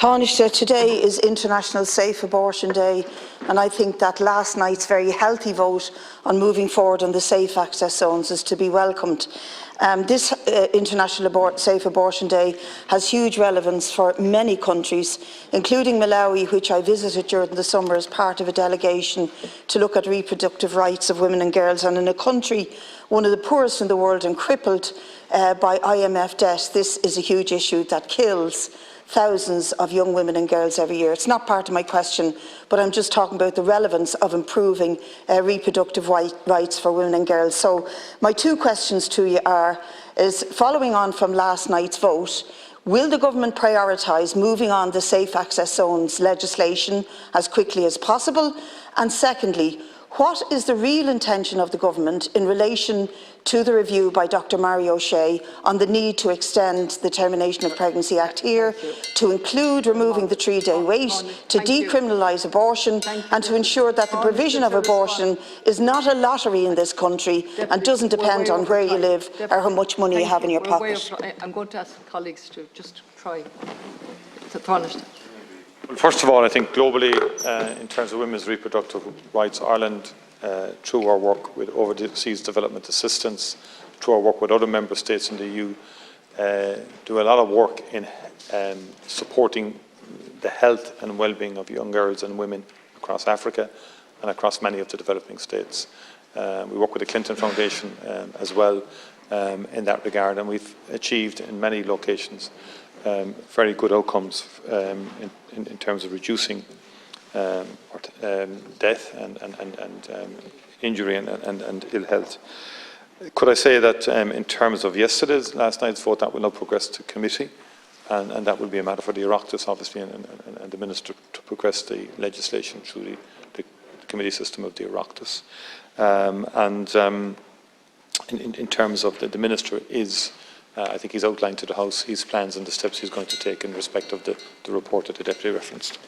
Taoiseach, today is International Safe Abortion Day, and I think that last night's very healthy vote on moving forward on the safe access zones is to be welcomed. This International Safe Abortion Day has huge relevance for many countries, including Malawi, which I visited during the summer as part of a delegation to look at reproductive rights of women and girls. And in a country, one of the poorest in the world and crippled by IMF debt, this is a huge issue that kills thousands of young women and girls every year. It's not part of my question, but I'm just talking about the relevance of improving reproductive rights for women and girls. So my two questions to you is following on from last night's vote, will the government prioritise moving on the safe access zones legislation as quickly as possible? And secondly, what is the real intention of the government in relation to the review by Dr Mario O'Shea on the need to extend the Termination of Pregnancy Act here, to include removing the 3-day wait, to decriminalise abortion and to ensure that the provision of abortion is not a lottery in this country and doesn't depend on where you live or how much money you have in your pocket? I'm going to ask colleagues to just try to tarnish that. Well, first of all, I think globally, in terms of women's reproductive rights, Ireland, through our work with overseas development assistance, through our work with other member states in the EU, do a lot of work in supporting the health and well-being of young girls and women across Africa and across many of the developing states. We work with the Clinton Foundation as well in that regard, and we've achieved in many locations very good outcomes in terms of reducing death and injury and ill health. Could I say that in terms of last night's vote, that will now progress to committee, and that will be a matter for the Oireachtas, obviously, and the Minister to progress the legislation through the committee system of the Oireachtas. In terms of the Minister is, I think he's outlined to the House his plans and the steps he's going to take in respect of the report that the Deputy referenced.